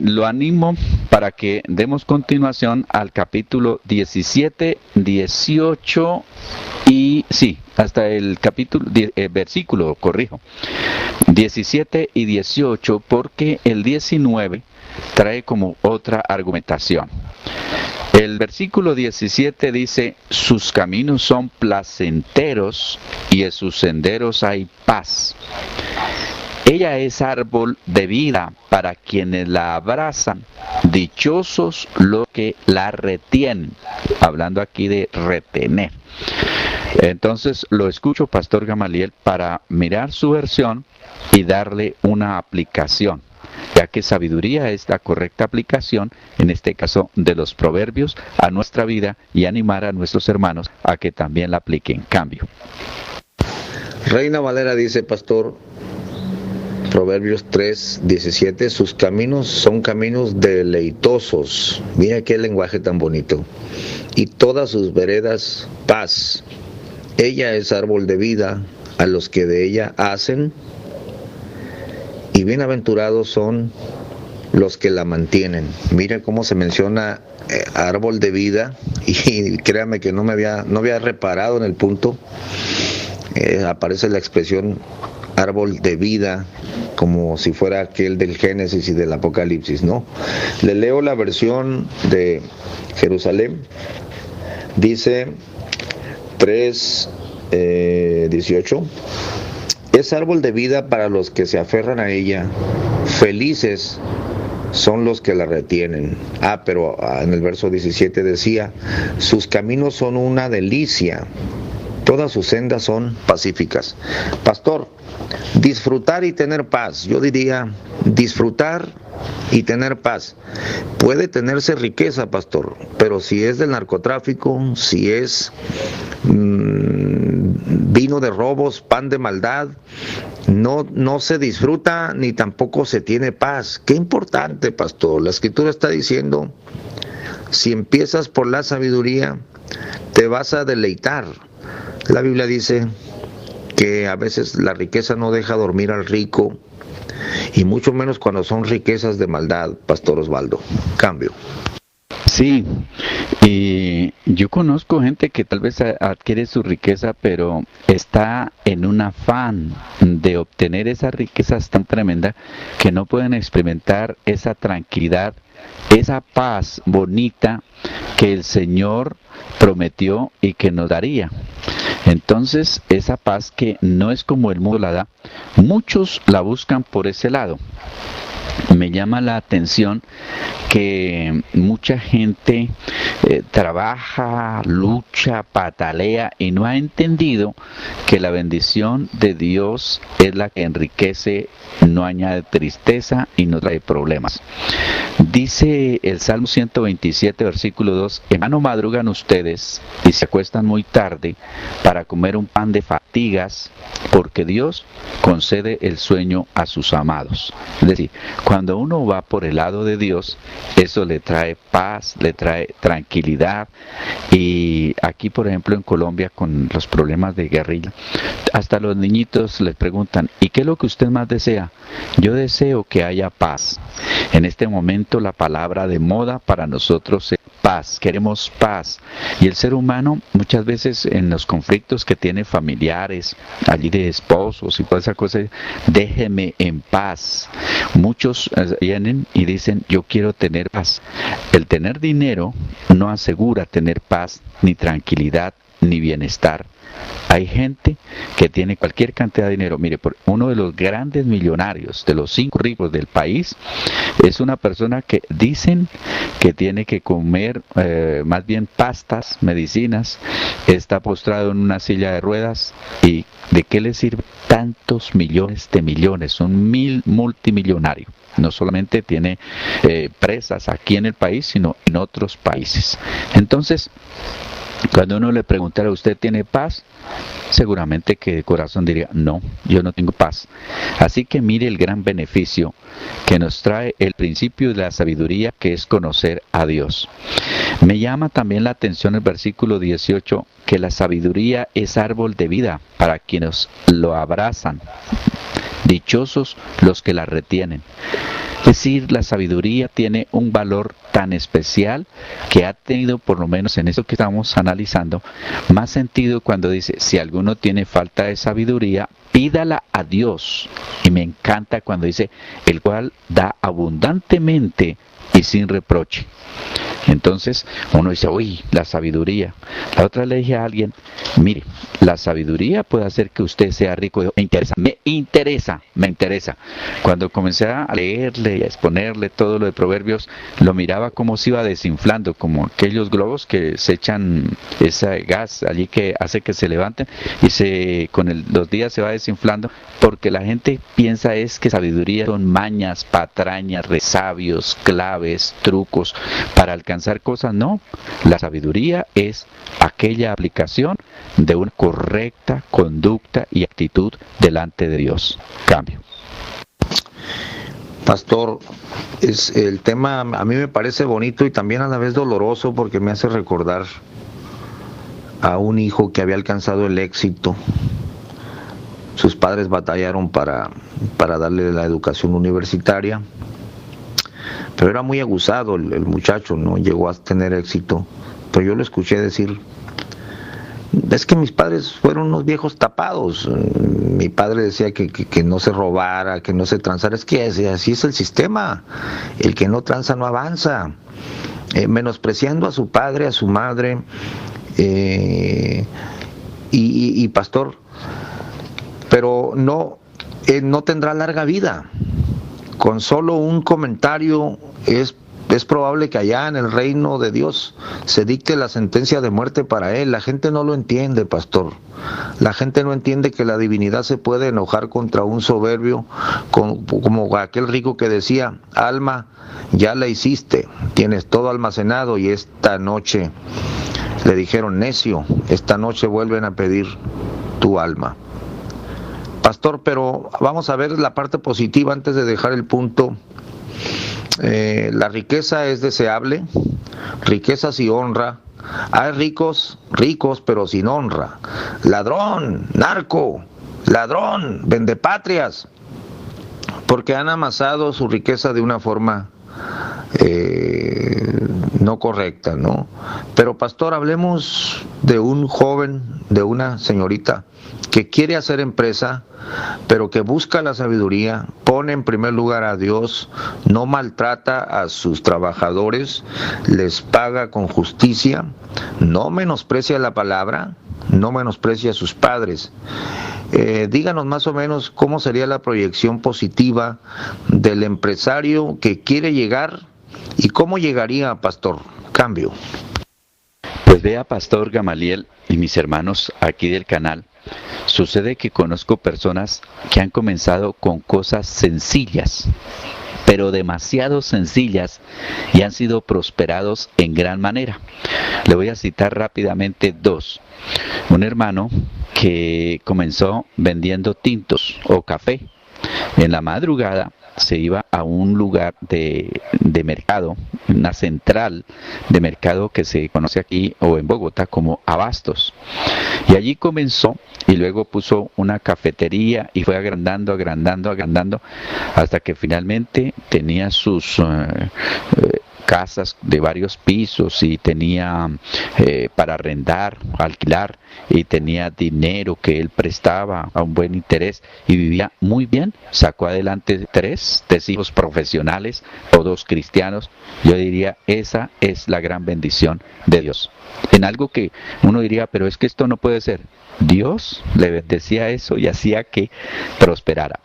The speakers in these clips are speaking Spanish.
Lo animo para que demos continuación al capítulo 17, 18 y sí, hasta el versículo, corrijo, 17 y 18, porque el 19 trae como otra argumentación. El versículo 17 dice: sus caminos son placenteros y en sus senderos hay paz. Ella es árbol de vida para quienes la abrazan, dichosos los que la retienen. Hablando aquí de retener. Entonces lo escucho, Pastor Gamaliel, para mirar su versión y darle una aplicación, ya que sabiduría es la correcta aplicación, en este caso de los proverbios, a nuestra vida y animar a nuestros hermanos a que también la apliquen. Cambio. Reina Valera dice, Pastor, Proverbios 3:17, sus caminos son caminos deleitosos. Mira qué lenguaje tan bonito. Y todas sus veredas, paz. Ella es árbol de vida a los que de ella hacen, y bienaventurados son los que la mantienen. Mira cómo se menciona árbol de vida, y créame que no había reparado en el punto. Aparece la expresión árbol de vida como si fuera aquel del Génesis y del Apocalipsis, ¿no? Le leo la versión de Jerusalén. Dice 3:18. Es árbol de vida para los que se aferran a ella. Felices son los que la retienen. Pero en el verso 17 decía, sus caminos son una delicia. Todas sus sendas son pacíficas. Pastor, disfrutar y tener paz. Yo diría, disfrutar y tener paz. Puede tenerse riqueza, pastor, pero si es del narcotráfico, si es vino de robos, pan de maldad, no se disfruta ni tampoco se tiene paz. Qué importante, pastor. La Escritura está diciendo, si empiezas por la sabiduría, te vas a deleitar. La Biblia dice que a veces la riqueza no deja dormir al rico, y mucho menos cuando son riquezas de maldad, Pastor Osvaldo. Cambio. Sí, y yo conozco gente que tal vez adquiere su riqueza, pero está en un afán de obtener esas riquezas tan tremenda que no pueden experimentar esa tranquilidad, esa paz bonita que el Señor prometió y que nos daría. Entonces, esa paz que no es como el mundo la da, muchos la buscan por ese lado. Me llama la atención que mucha gente trabaja, lucha, patalea y no ha entendido que la bendición de Dios es la que enriquece, no añade tristeza y no trae problemas. Dice el Salmo 127, versículo 2, en vano madrugan ustedes y se acuestan muy tarde para comer un pan de fatigas, porque Dios concede el sueño a sus amados. Es decir, cuando uno va por el lado de Dios, eso le trae paz, le trae tranquilidad. Y aquí, por ejemplo, en Colombia, con los problemas de guerrilla, hasta los niñitos les preguntan, ¿y qué es lo que usted más desea? Yo deseo que haya paz. En este momento la palabra de moda para nosotros es paz, queremos paz. Y el ser humano muchas veces en los conflictos que tiene familiares, allí de esposos y toda esa cosa, déjeme en paz. Muchos vienen y dicen, yo quiero tener paz. El tener dinero no asegura tener paz, ni tranquilidad, ni bienestar. Hay gente que tiene cualquier cantidad de dinero. Mire, uno de los grandes millonarios, de los 5 ricos del país, es una persona que dicen que tiene que comer más bien pastas, medicinas, está postrado en una silla de ruedas. ¿Y de qué le sirve tantos millones de millones? Un multimillonario. No solamente tiene presas aquí en el país, sino en otros países. Entonces, cuando uno le preguntara, ¿usted tiene paz? Seguramente que de corazón diría, no, yo no tengo paz. Así que mire el gran beneficio que nos trae el principio de la sabiduría, que es conocer a Dios. Me llama también la atención el versículo 18, que la sabiduría es árbol de vida para quienes lo abrazan, dichosos los que la retienen. Es decir, la sabiduría tiene un valor tan especial que ha tenido, por lo menos en esto que estamos analizando, más sentido cuando dice, si alguno tiene falta de sabiduría, pídala a Dios. Y me encanta cuando dice, el cual da abundantemente y sin reproche. Entonces uno dice, uy, la sabiduría. La otra le dije a alguien, mire, la sabiduría puede hacer que usted sea rico. Me interesa. Cuando comencé a leerle y a exponerle todo lo de Proverbios, lo miraba como se iba desinflando, como aquellos globos que se echan ese gas allí que hace que se levanten y con los días se va desinflando, porque la gente piensa es que sabiduría son mañas, patrañas, resabios, claves, trucos para alcanzar cosas. No, la sabiduría es aquella aplicación de una correcta conducta y actitud delante de Dios. Cambio. Pastor, el tema a mí me parece bonito y también a la vez doloroso porque me hace recordar a un hijo que había alcanzado el éxito. Sus padres batallaron para darle la educación universitaria, pero era muy abusado el muchacho, no llegó a tener éxito. Pero yo lo escuché decir, es que mis padres fueron unos viejos tapados. Mi padre decía que no se robara, que no se transara. Es que así es el sistema. El que no tranza no avanza. Menospreciando a su padre, a su madre. Y pastor, pero no tendrá larga vida. Con solo un comentario es probable que allá en el reino de Dios se dicte la sentencia de muerte para él. La gente no lo entiende, pastor. La gente no entiende que la divinidad se puede enojar contra un soberbio, como aquel rico que decía, alma, ya la hiciste, tienes todo almacenado y esta noche le dijeron, necio, esta noche vuelven a pedir tu alma. Pastor, pero vamos a ver la parte positiva antes de dejar el punto. La riqueza es deseable, riqueza sin honra. Hay ricos, pero sin honra. Ladrón, narco, ladrón, vendepatrias, porque han amasado su riqueza de una forma no correcta, ¿no? Pero pastor, hablemos de un joven, de una señorita que quiere hacer empresa, pero que busca la sabiduría, pone en primer lugar a Dios, no maltrata a sus trabajadores, les paga con justicia, no menosprecia la palabra, no menosprecia a sus padres. Díganos más o menos cómo sería la proyección positiva del empresario que quiere llegar y cómo llegaría, pastor. Cambio. Pues vea, pastor Gamaliel y mis hermanos aquí del canal, sucede que conozco personas que han comenzado con cosas sencillas, pero demasiado sencillas, y han sido prosperados en gran manera. Le voy a citar rápidamente dos. Un hermano que comenzó vendiendo tintos o café. En la madrugada se iba a un lugar de mercado, una central de mercado que se conoce aquí o en Bogotá como Abastos. Y allí comenzó y luego puso una cafetería y fue agrandando hasta que finalmente tenía sus casas de varios pisos y tenía para arrendar, alquilar, y tenía dinero que él prestaba a un buen interés y vivía muy bien. Sacó adelante tres hijos profesionales, todos cristianos. Yo diría, esa es la gran bendición de Dios. En algo que uno diría, pero es que esto no puede ser. Dios le bendecía eso y hacía que prosperara.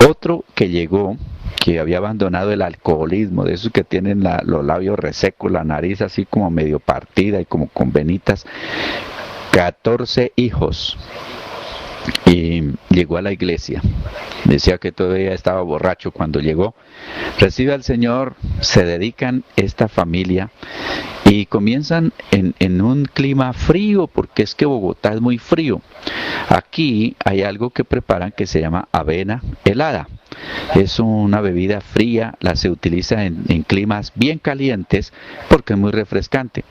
Otro que llegó, que había abandonado el alcoholismo, de esos que tienen los labios resecos, la nariz así como medio partida y como con venitas, 14 hijos, y llegó a la iglesia. Decía que todavía estaba borracho cuando llegó. Recibe al Señor, se dedican esta familia y comienzan en un clima frío, porque es que Bogotá es muy frío. Aquí hay algo que preparan que se llama avena helada. Es una bebida fría, se utiliza en climas bien calientes porque es muy refrescante.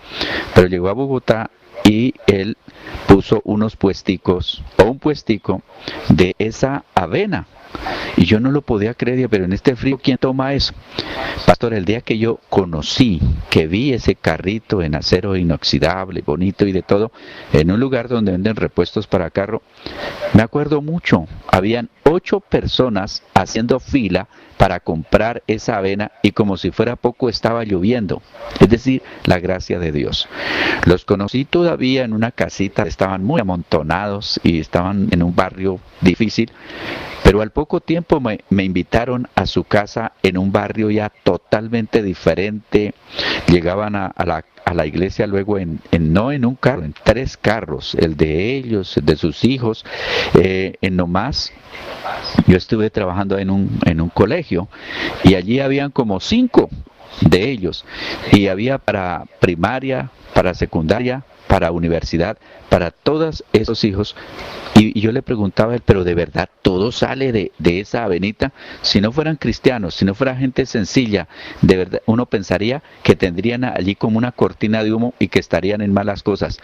Pero llegó a Bogotá y él puso unos puesticos o un puestico de esa avena. Y yo no lo podía creer, pero en este frío, ¿quién toma eso? Pastor, el día que yo conocí, que vi ese carrito en acero inoxidable, bonito y de todo, en un lugar donde venden repuestos para carro, me acuerdo mucho, habían 8 personas haciendo fila para comprar esa avena y como si fuera poco estaba lloviendo, es decir, la gracia de Dios. Los conocí todavía en una casita, estaban muy amontonados y estaban en un barrio difícil, pero al poco tiempo me invitaron a su casa en un barrio ya totalmente diferente. Llegaban a la iglesia luego no en un carro, en 3 carros, el de ellos, el de sus hijos, en nomás. Yo estuve trabajando en un colegio y allí habían como 5 de ellos y había para primaria, para secundaria, para universidad, para todos esos hijos. Y yo le preguntaba a él, pero de verdad todo sale de esa avenita. Si no fueran cristianos, si no fuera gente sencilla, de verdad uno pensaría que tendrían allí como una cortina de humo y que estarían en malas cosas.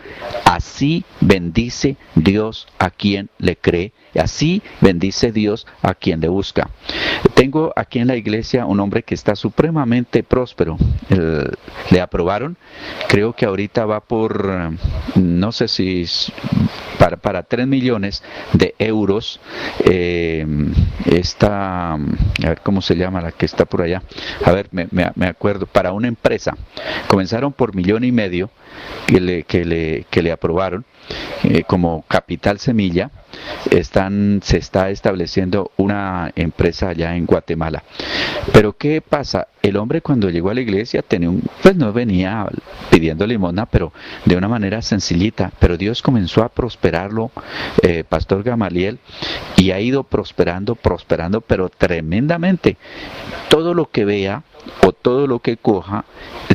Así bendice Dios a quien le cree, así bendice Dios a quien le busca. Tengo aquí en la iglesia un hombre que está supremamente próspero. Le aprobaron, creo que ahorita va por, no sé si para 3 millones de euros, a ver cómo se llama la que está por allá, a ver, me acuerdo, para una empresa. Comenzaron por 1,5 millones que le aprobaron como capital semilla. Se está estableciendo una empresa allá en Guatemala. Pero ¿qué pasa? El hombre cuando llegó a la iglesia pues no venía pidiendo limosna, pero de una manera sencillita. Pero Dios comenzó a prosperarlo, Pastor Gamaliel, y ha ido prosperando, pero tremendamente. Todo lo que vea o todo lo que coja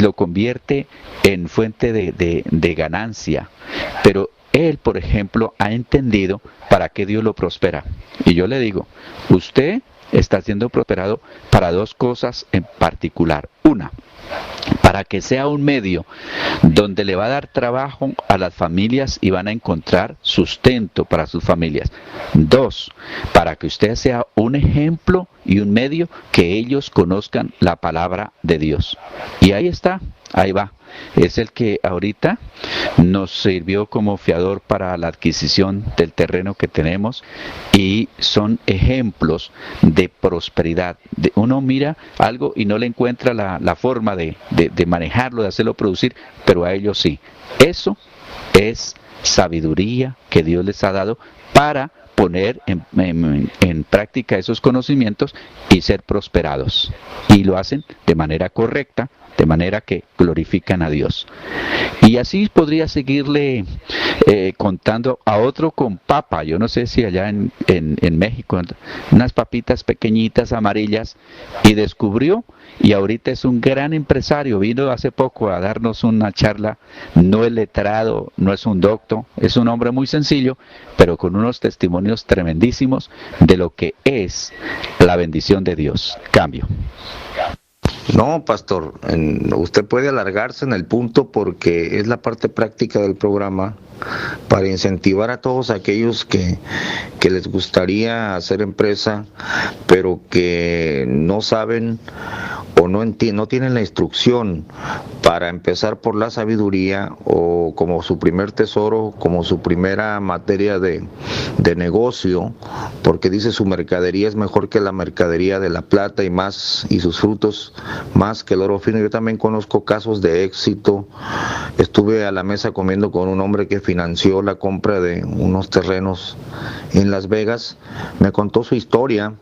lo convierte en fuente de ganancia. Pero él, por ejemplo, ha entendido para qué Dios lo prospera. Y yo le digo, usted está siendo prosperado para 2 cosas en particular. Una, para que sea un medio donde le va a dar trabajo a las familias y van a encontrar sustento para sus familias. 2, para que usted sea un ejemplo y un medio que ellos conozcan la palabra de Dios. Y ahí está, ahí va. Es el que ahorita nos sirvió como fiador para la adquisición del terreno que tenemos y son ejemplos de prosperidad. Uno mira algo y no le encuentra la forma de manejarlo, de hacerlo producir, pero a ellos sí. Eso es sabiduría que Dios les ha dado para poner en práctica esos conocimientos y ser prosperados. Y lo hacen de manera correcta, de manera que glorifican a Dios. Y así podría seguirle contando a otro con papa. Yo no sé si allá en México, unas papitas pequeñitas, amarillas, y descubrió, y ahorita es un gran empresario. Vino hace poco a darnos una charla. No es letrado, no es un doctor, es un hombre muy sencillo, pero con unos testimonios tremendísimos de lo que es la bendición de Dios. Cambio. No, pastor, usted puede alargarse en el punto porque es la parte práctica del programa para incentivar a todos aquellos que les gustaría hacer empresa, pero que no saben o no tienen la instrucción para empezar por la sabiduría o como su primer tesoro, como su primera materia de negocio, porque dice su mercadería es mejor que la mercadería de la plata y sus frutos más que el oro fino. Yo también conozco casos de éxito. Estuve a la mesa comiendo con un hombre que financió la compra de unos terrenos en Las Vegas. Me contó su historia.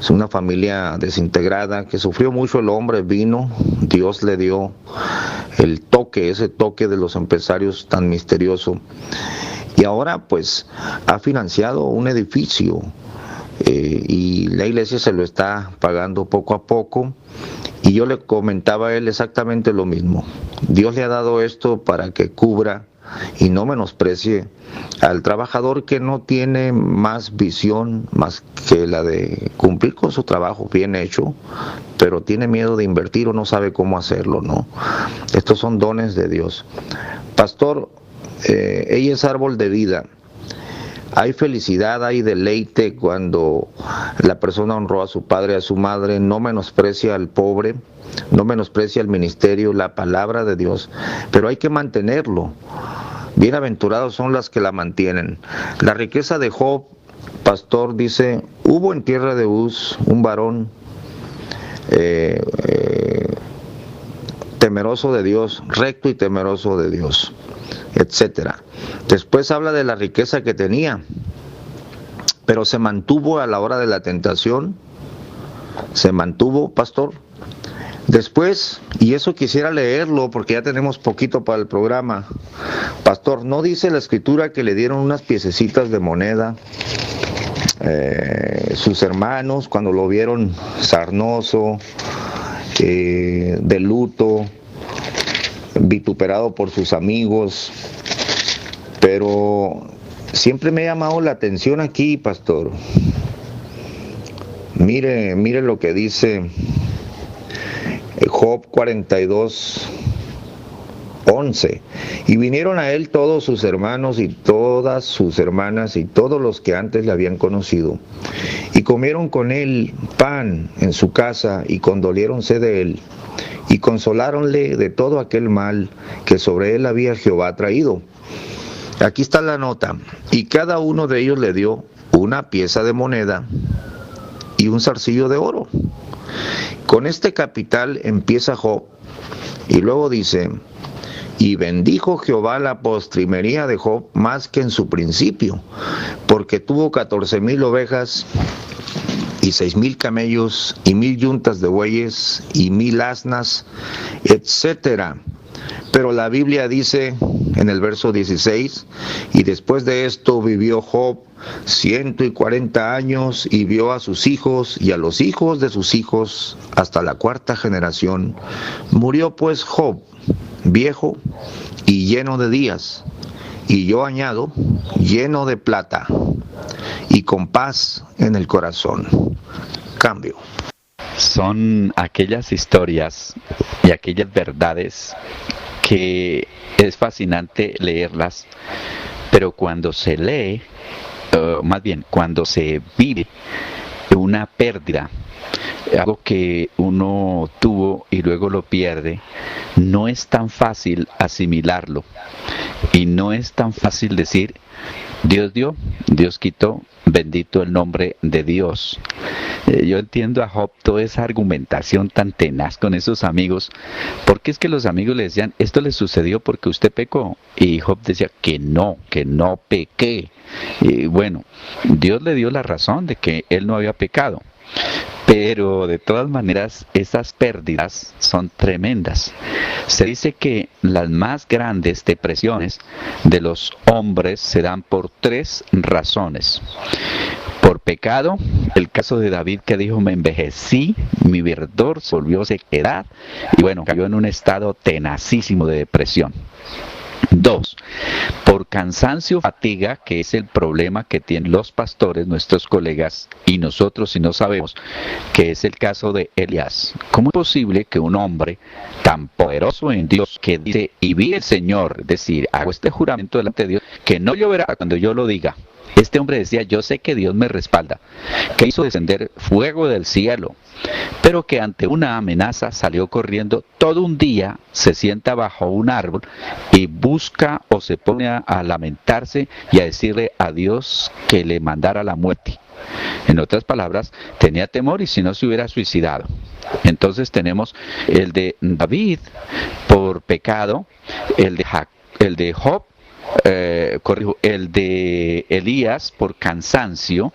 Es una familia desintegrada que sufrió mucho. El hombre vino, Dios le dio ese toque de los empresarios tan misterioso, y ahora pues ha financiado un edificio y la iglesia se lo está pagando poco a poco. Y yo le comentaba a él exactamente lo mismo. Dios le ha dado esto para que cubra y no menosprecie al trabajador que no tiene más visión más que la de cumplir con su trabajo bien hecho, pero tiene miedo de invertir o no sabe cómo hacerlo, ¿no? Estos son dones de Dios. Pastor, ella es árbol de vida. Hay felicidad, hay deleite cuando la persona honró a su padre, a su madre, no menosprecia al pobre, no menosprecia el ministerio, la palabra de Dios, pero hay que mantenerlo. Bienaventurados son las que la mantienen. La riqueza de Job, pastor, dice, hubo en tierra de Uz un varón temeroso de Dios, recto y temeroso de Dios, etcétera. Después habla de la riqueza que tenía, pero se mantuvo a la hora de la tentación, se mantuvo, pastor. Después, y eso quisiera leerlo porque ya tenemos poquito para el programa, pastor, ¿no dice la escritura que le dieron unas piececitas de moneda sus hermanos cuando lo vieron sarnoso, de luto, vituperado por sus amigos? Pero siempre me ha llamado la atención aquí, pastor. Mire lo que dice Job 42:11. Y vinieron a él todos sus hermanos y todas sus hermanas y todos los que antes le habían conocido, y comieron con él pan en su casa, y condoliéronse de él, y consoláronle de todo aquel mal que sobre él había Jehová traído. Aquí está la nota. Y cada uno de ellos le dio una pieza de moneda y un zarcillo de oro. Con este capital empieza Job, y luego dice: y bendijo Jehová la postrimería de Job más que en su principio, porque tuvo 14,000 ovejas y 6,000 camellos y 1,000 yuntas de bueyes y 1,000 asnas, etcétera. Pero la Biblia dice en el verso 16: y después de esto vivió Job 140 años, y vio a sus hijos y a los hijos de sus hijos hasta la 4ª generación. Murió pues Job viejo y lleno de días, y yo añado, lleno de plata y con paz en el corazón. Cambio. Son aquellas historias y aquellas verdades que es fascinante leerlas, pero cuando se lee, más bien cuando se vive una pérdida, algo que uno tuvo y luego lo pierde, no es tan fácil asimilarlo, y no es tan fácil decir: Dios dio, Dios quitó, bendito el nombre de Dios. Yo entiendo a Job toda esa argumentación tan tenaz con esos amigos, porque es que los amigos le decían: esto le sucedió porque usted pecó, y Job decía que no pequé. Y bueno, Dios le dio la razón de que él no había pecado, pero de todas maneras esas pérdidas son tremendas. Se dice que las más grandes depresiones de los hombres se dan por 3 razones. Por pecado, el caso de David, que dijo: me envejecí, mi verdor se volvió sequedad, y bueno, cayó en un estado tenacísimo de depresión. 2, por cansancio, fatiga, que es el problema que tienen los pastores, nuestros colegas, y nosotros, si no sabemos, que es el caso de Elías. ¿Cómo es posible que un hombre tan poderoso en Dios, que dice: y vi el Señor, es decir, hago este juramento delante de Dios, que no lloverá cuando yo lo diga? Este hombre decía: yo sé que Dios me respalda, que hizo descender fuego del cielo, pero que ante una amenaza salió corriendo todo un día, se sienta bajo un árbol y busca o se pone a lamentarse y a decirle a Dios que le mandara la muerte. En otras palabras, tenía temor y si no se hubiera suicidado. Entonces tenemos el de David por pecado, el de Job, el de Elías por cansancio.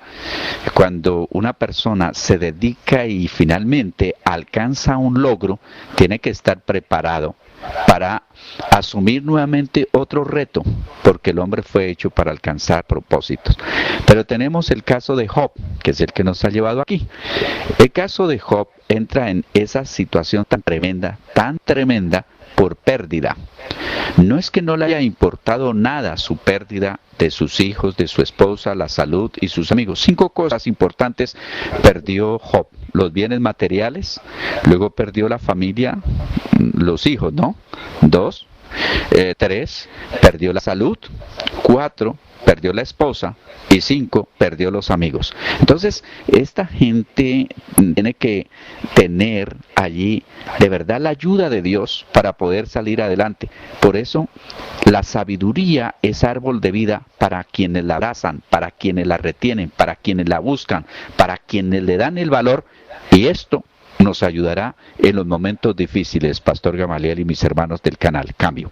Cuando una persona se dedica y finalmente alcanza un logro, tiene que estar preparado para asumir nuevamente otro reto, porque el hombre fue hecho para alcanzar propósitos. Pero tenemos el caso de Job, que es el que nos ha llevado aquí. El caso de Job entra en esa situación tan tremenda, por pérdida. No es que no le haya importado nada su pérdida de sus hijos, de su esposa, la salud y sus amigos. 5 cosas importantes perdió Job: los bienes materiales, luego perdió la familia, los hijos, ¿no? 2, 3, perdió la salud. 4, perdió la esposa, y 5, perdió los amigos. Entonces, esta gente tiene que tener allí de verdad la ayuda de Dios para poder salir adelante. Por eso, la sabiduría es árbol de vida para quienes la abrazan, para quienes la retienen, para quienes la buscan, para quienes le dan el valor, y esto nos ayudará en los momentos difíciles, Pastor Gamaliel y mis hermanos del canal Cambio.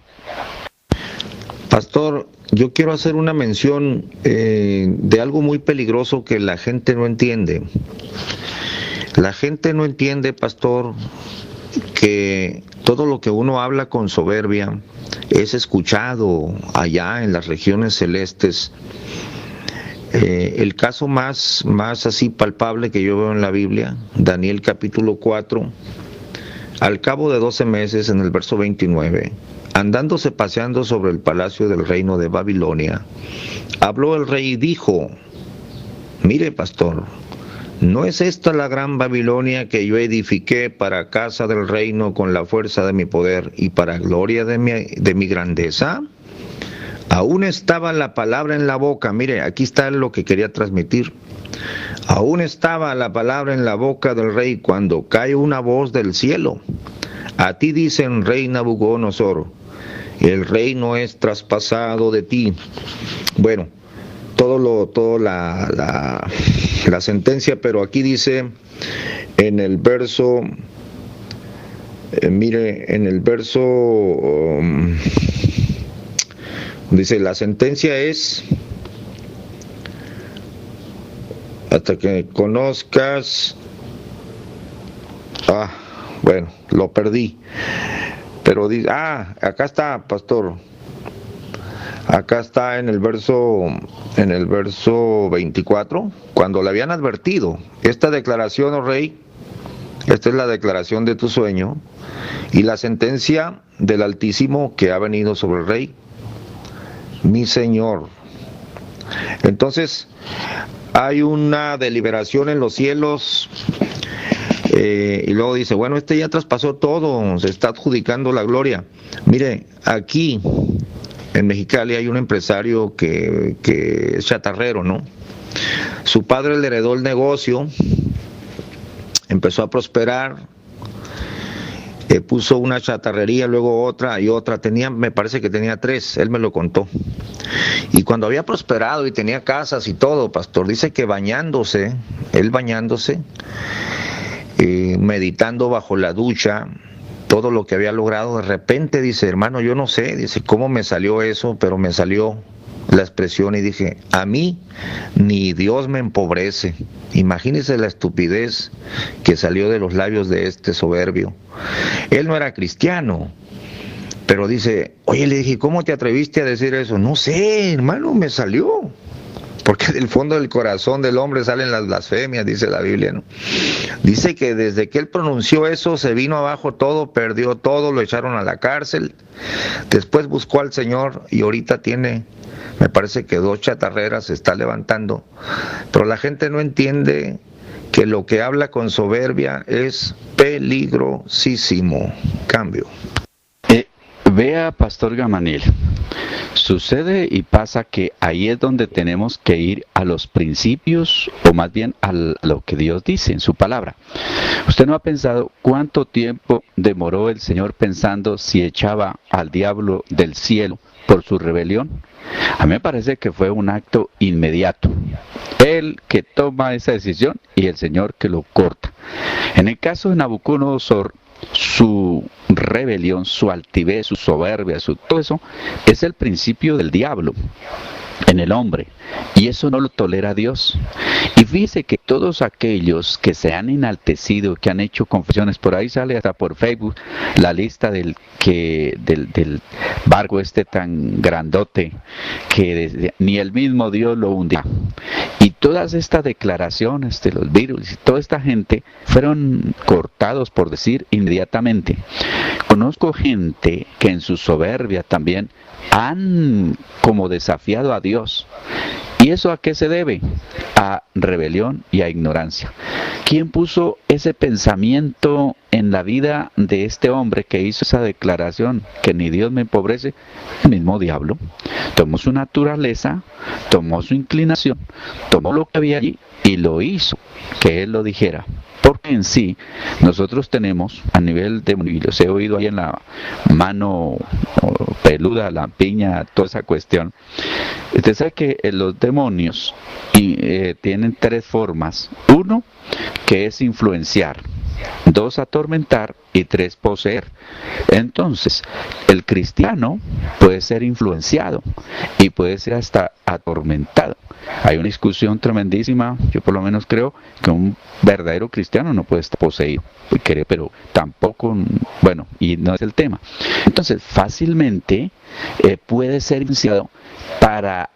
Pastor, yo quiero hacer una mención de algo muy peligroso que la gente no entiende. La gente no entiende, pastor, que todo lo que uno habla con soberbia es escuchado allá en las regiones celestes. El caso más así palpable que yo veo en la Biblia, Daniel capítulo 4, al cabo de 12 meses, en el verso 29, andándose paseando sobre el palacio del reino de Babilonia, habló el rey y dijo: mire, pastor, ¿no es esta la gran Babilonia que yo edifiqué para casa del reino con la fuerza de mi poder y para gloria de mi grandeza? Aún estaba la palabra en la boca. Mire, aquí está lo que quería transmitir. Aún estaba la palabra en la boca del rey cuando cae una voz del cielo: a ti dicen, rey Nabucodonosor, el reino es traspasado de ti. Bueno, la sentencia, pero aquí dice en el verso, en el verso, dice, la sentencia es: hasta que conozcas, bueno, lo perdí, pero dice, acá está, pastor, acá está en el verso 24, cuando le habían advertido, esta declaración, oh rey, esta es la declaración de tu sueño y la sentencia del Altísimo que ha venido sobre el rey, mi señor. Entonces, hay una deliberación en los cielos, y luego dice, bueno, ya traspasó todo, se está adjudicando la gloria. Mire, aquí en Mexicali hay un empresario que es chatarrero, ¿no? Su padre le heredó el negocio, empezó a prosperar, puso una chatarrería, luego otra y otra, me parece que tenía 3, él me lo contó. Y cuando había prosperado y tenía casas y todo, pastor, dice que bañándose, meditando bajo la ducha, todo lo que había logrado, de repente dice, hermano, yo no sé, dice, cómo me salió eso, pero me salió la expresión y dije, a mí ni Dios me empobrece. Imagínese la estupidez que salió de los labios de este soberbio. Él no era cristiano, pero dice, oye, le dije, ¿cómo te atreviste a decir eso? No sé, hermano, me salió. Porque del fondo del corazón del hombre salen las blasfemias, dice la Biblia, ¿no? Dice que desde que él pronunció eso, se vino abajo todo, perdió todo, lo echaron a la cárcel. Después buscó al Señor y ahorita tiene, me parece que 2 chatarreras, se está levantando. Pero la gente no entiende que lo que habla con soberbia es peligrosísimo. Cambio. Vea, Pastor Gamaliel, sucede y pasa que ahí es donde tenemos que ir a los principios, o más bien a lo que Dios dice en su palabra. ¿Usted no ha pensado cuánto tiempo demoró el Señor pensando si echaba al diablo del cielo por su rebelión? A mí me parece que fue un acto inmediato. Él que toma esa decisión y el Señor que lo corta. En el caso de Nabucodonosor, su rebelión, su altivez, su soberbia, todo eso es el principio del diablo en el hombre, y eso no lo tolera Dios. Y fíjese que todos aquellos que se han enaltecido, que han hecho confesiones, por ahí sale hasta por Facebook la lista del barco tan grandote que ni el mismo Dios lo hundía. Y todas estas declaraciones de los virus y toda esta gente fueron cortados, por decir, inmediatamente. Conozco gente que en su soberbia también han como desafiado a Dios ¿Y eso a qué se debe? A rebelión y a ignorancia. ¿Quién puso ese pensamiento en la vida de este hombre que hizo esa declaración, que ni Dios me empobrece? El mismo diablo. Tomó su naturaleza, tomó su inclinación, tomó lo que había allí y lo hizo que él lo dijera. Porque en sí, nosotros tenemos a nivel de, los he oído ahí en la mano peluda, la piña, toda esa cuestión. Usted sabe que los demonios tienen tres formas. Uno, que es influenciar. Dos, atormentar. Y tres, poseer. Entonces, el cristiano puede ser influenciado y puede ser hasta atormentado. Hay una discusión tremendísima, yo por lo menos creo que un verdadero cristiano no puede estar poseído, pero tampoco, bueno, y no es el tema. Entonces, fácilmente puede ser influenciado para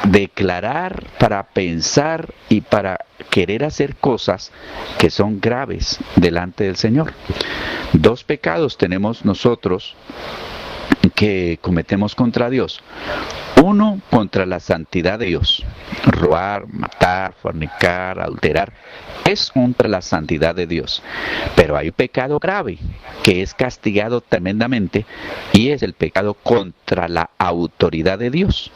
declarar, para pensar y para querer hacer cosas que son graves delante del Señor. Dos pecados tenemos nosotros que cometemos contra Dios. Uno, contra la santidad de Dios. Robar, matar, fornicar, adulterar, es contra la santidad de Dios. Pero hay un pecado grave que es castigado tremendamente y es el pecado contra la autoridad de Dios.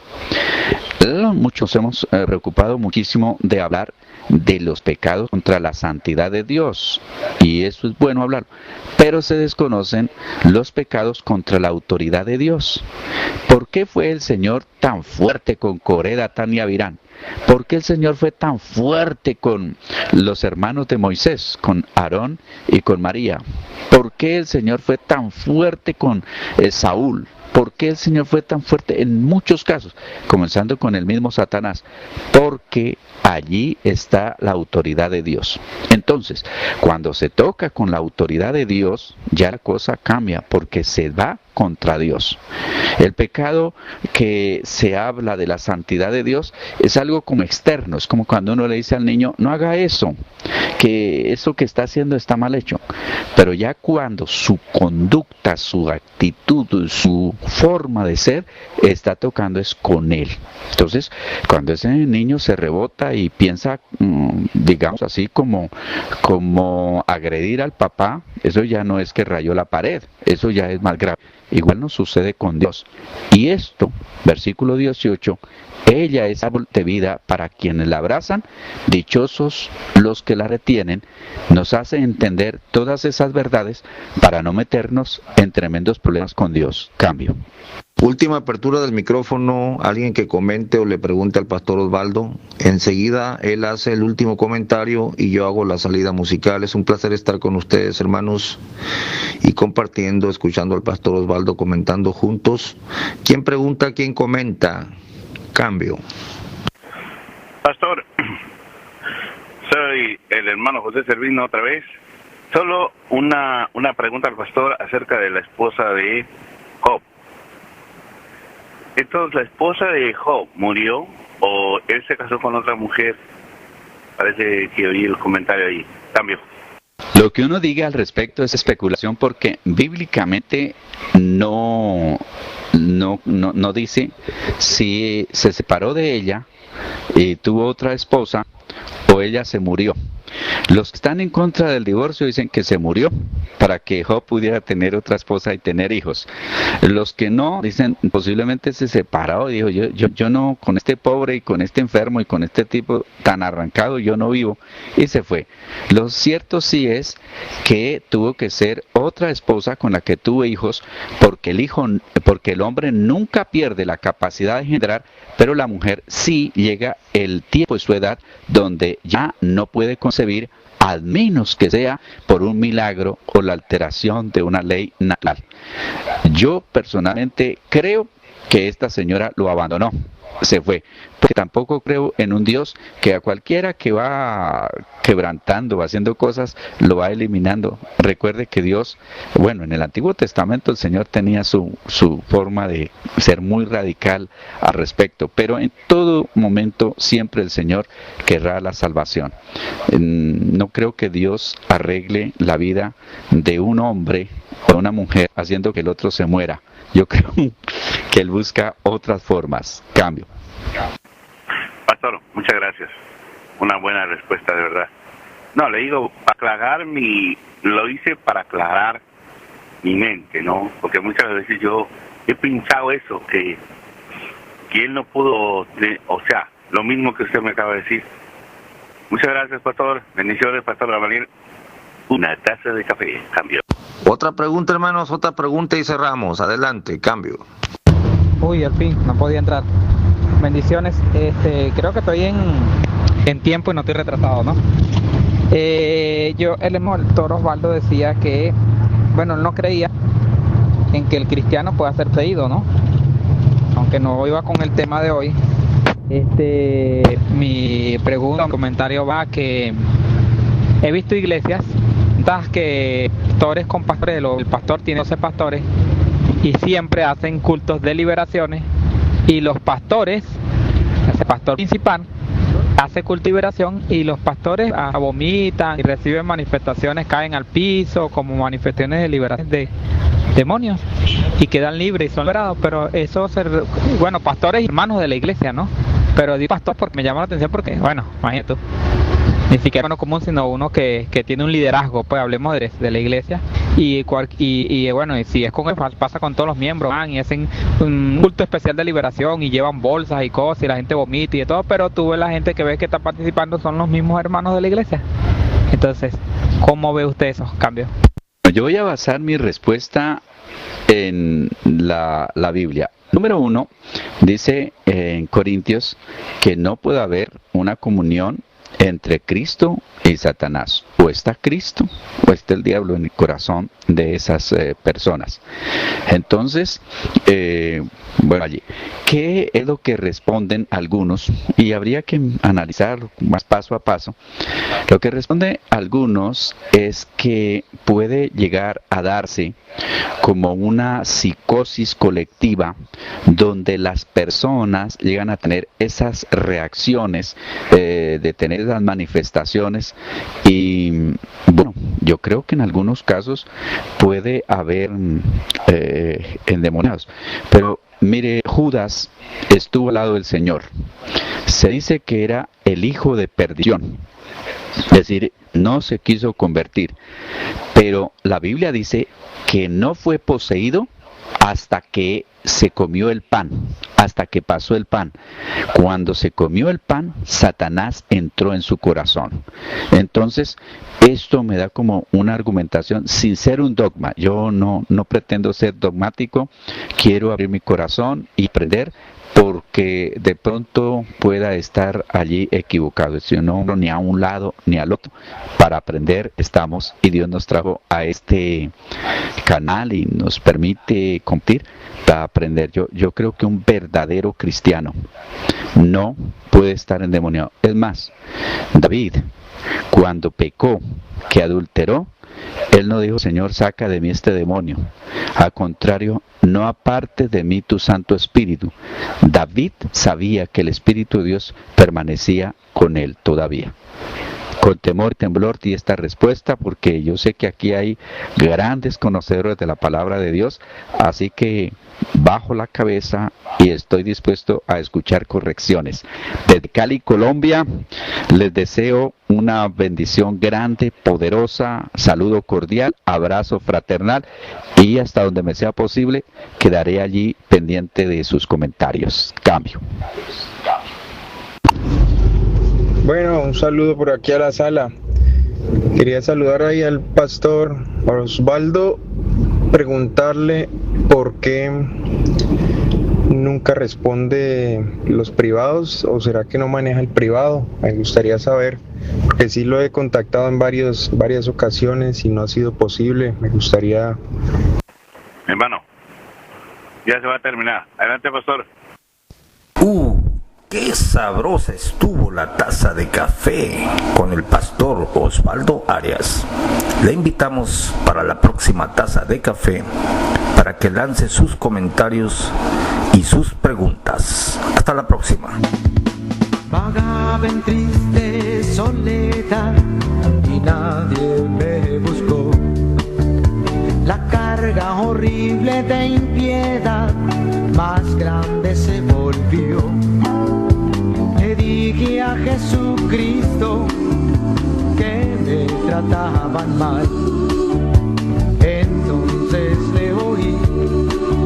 Muchos hemos preocupado muchísimo de hablar de los pecados contra la santidad de Dios, y eso es bueno hablar, pero se desconocen los pecados contra la autoridad de Dios. ¿Por qué fue el Señor tan fuerte con Coré, Datán y Abirán? ¿Por qué el Señor fue tan fuerte con los hermanos de Moisés, con Aarón y con María? ¿Por qué el Señor fue tan fuerte con Saúl? ¿Por qué el Señor fue tan fuerte en muchos casos? Comenzando con el mismo Satanás. Porque allí está la autoridad de Dios. Entonces, cuando se toca con la autoridad de Dios, ya la cosa cambia, porque se va contra Dios. El pecado que se habla de la santidad de Dios es algo como externo, es como cuando uno le dice al niño, no haga eso, que eso que está haciendo está mal hecho. Pero ya cuando su conducta, su actitud, su forma de ser está tocando es con él. Entonces, cuando ese niño se rebota y piensa, digamos así, como agredir al papá, eso ya no es que rayó la pared, eso ya es más grave. Igual nos sucede con Dios. Y esto, versículo 18, ella es árbol de vida para quienes la abrazan, dichosos los que la retienen, nos hace entender todas esas verdades para no meternos en tremendos problemas con Dios. Cambio. Última apertura del micrófono, alguien que comente o le pregunte al pastor Osvaldo. Enseguida él hace el último comentario y yo hago la salida musical. Es un placer estar con ustedes, hermanos, y compartiendo, escuchando al pastor Osvaldo comentando juntos. ¿Quién pregunta? ¿Quién comenta? Cambio. Pastor, soy el hermano José Servino otra vez. Solo una pregunta al pastor acerca de la esposa de Job. Entonces, ¿la esposa de Job murió o él se casó con otra mujer? Parece que oí el comentario ahí. Cambio. Lo que uno diga al respecto es especulación, porque bíblicamente no dice si se separó de ella y tuvo otra esposa o ella se murió. Los que están en contra del divorcio dicen que se murió para que Job pudiera tener otra esposa y tener hijos. Los que no dicen posiblemente se separó y dijo, yo no, con este pobre y con este enfermo y con este tipo tan arrancado yo no vivo, y se fue. Lo cierto sí es que tuvo que ser otra esposa con la que tuvo hijos, porque el hombre nunca pierde la capacidad de generar, pero la mujer sí llega el tiempo de su edad donde ya no puede concebir, al menos que sea por un milagro o la alteración de una ley natural. Yo personalmente creo que esta señora lo abandonó, se fue, porque tampoco creo en un Dios que a cualquiera que va quebrantando, haciendo cosas, lo va eliminando. Recuerde que Dios, bueno, en el Antiguo Testamento el Señor tenía su forma de ser muy radical al respecto, pero en todo momento siempre el Señor querrá la salvación. No creo que Dios arregle la vida de un hombre o una mujer haciendo que el otro se muera. Yo creo que Él busca otras formas. Cambio. Pastor, pastor, muchas gracias. Una buena respuesta, de verdad. No, le digo, lo hice para aclarar mi mente, ¿no? Porque muchas veces yo he pensado eso, que él no pudo, o sea, lo mismo que usted me acaba de decir. Muchas gracias, pastor. Bendiciones, pastor Gamaliel. Una taza de café, cambio. Otra pregunta, hermanos, otra pregunta y cerramos. Adelante, cambio. Uy, al fin, no podía entrar. Bendiciones. Creo que estoy en tiempo y no estoy retrasado, ¿no? El doctor Osvaldo decía que, bueno, él no creía en que el cristiano pueda ser poseído, ¿no? Aunque no iba con el tema de hoy. Mi pregunta, mi comentario va que he visto iglesias que pastores con pastores, el pastor tiene 12 pastores y siempre hacen cultos de liberaciones y los pastores, el pastor principal hace culto de liberación y los pastores vomitan y reciben manifestaciones, caen al piso como manifestaciones de liberación de demonios y quedan libres y son liberados, pero eso bueno, pastores y hermanos de la iglesia, ¿no? Pero digo pastor porque me llama la atención porque, bueno, imagínate tú, ni siquiera uno común, sino uno que tiene un liderazgo, pues hablemos de la iglesia y bueno, y si es con pasa con todos los miembros, van y hacen un culto especial de liberación y llevan bolsas y cosas y la gente vomita y de todo, pero tú ves la gente que ves que está participando son los mismos hermanos de la iglesia. Entonces, ¿cómo ve usted esos cambios? Yo voy a basar mi respuesta en la Biblia. Número 1, dice en Corintios que no puede haber una comunión entre Cristo y Satanás. O está Cristo o está el diablo en el corazón de esas personas. Entonces, bueno, allí, ¿qué es lo que responden algunos? Y habría que analizarlo más paso a paso. Lo que responden algunos es que puede llegar a darse como una psicosis colectiva donde las personas llegan a tener esas reacciones, de tener esas manifestaciones y bueno, yo creo que en algunos casos puede haber endemoniados, pero mire, Judas estuvo al lado del Señor. Se dice que era el hijo de perdición, es decir, no se quiso convertir, pero la Biblia dice que no fue poseído hasta que se comió el pan, hasta que pasó el pan. Cuando se comió el pan, Satanás entró en su corazón. Entonces, esto me da como una argumentación sin ser un dogma. Yo no pretendo ser dogmático, quiero abrir mi corazón y aprender, porque de pronto pueda estar allí equivocado. Si no, ni a un lado ni al otro. Para aprender estamos, y Dios nos trajo a este canal y nos permite compartir para aprender. Yo creo que un verdadero cristiano no puede estar endemoniado. Es más, David, cuando pecó, que adulteró, él no dijo, Señor, saca de mí este demonio. Al contrario, no apartes de mí tu Santo Espíritu. David sabía que el Espíritu de Dios permanecía con él todavía. Con temor y temblor di esta respuesta porque yo sé que aquí hay grandes conocedores de la palabra de Dios, así que bajo la cabeza y estoy dispuesto a escuchar correcciones. Desde Cali, Colombia, les deseo una bendición grande, poderosa, saludo cordial, abrazo fraternal y hasta donde me sea posible quedaré allí pendiente de sus comentarios. Cambio. Bueno, un saludo por aquí a la sala. Quería saludar ahí al pastor Osvaldo, preguntarle por qué nunca responde los privados, o será que no maneja el privado. Me gustaría saber, porque sí lo he contactado en varias ocasiones y no ha sido posible. Me gustaría... Hermano, ya se va a terminar. Adelante, pastor. Qué sabrosa estuvo la taza de café con el pastor Osvaldo Arias. Le invitamos para la próxima taza de café para que lance sus comentarios y sus preguntas. Hasta la próxima. Vagaba en triste soledad y nadie me buscó. La carga horrible de impiedad más grande se volvió. Te dije Jesucristo que me trataban mal. Entonces le oí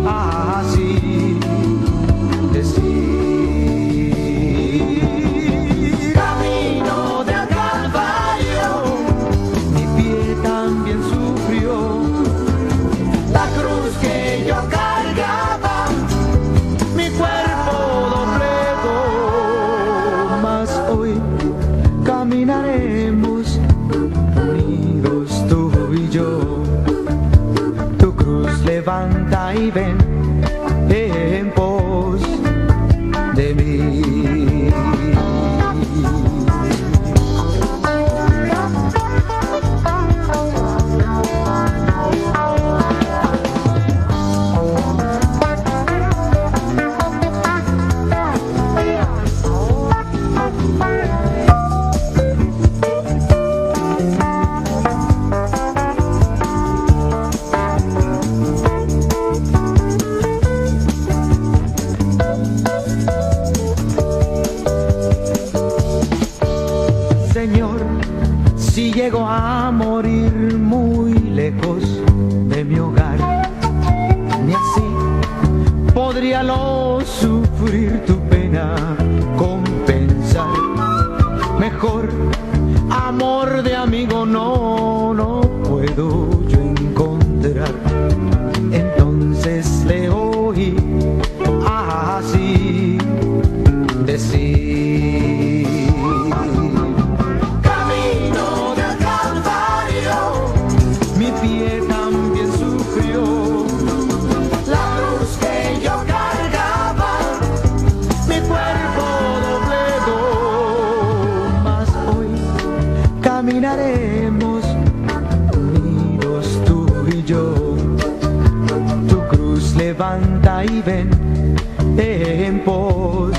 así decir: camino del Calvario, mi pie también sufrió, la cruz que yo cargaba, mi cuerpo doblegó, mas hoy caminaremos unidos tú y yo. Tu cruz levanta y ven en pos de mí. Señor, si llego a morir muy lejos de mi hogar, ni así podría lo sufrir tu pena compensar. Mejor amor de amigo no puedo yo encontrar. Entonces le oí así decir: camino del Calvario, mi pie también sufrió, la cruz que yo cargaba, mi cuerpo doblegó, mas hoy caminaremos unidos tú y yo. Tu cruz levanta y ven en pos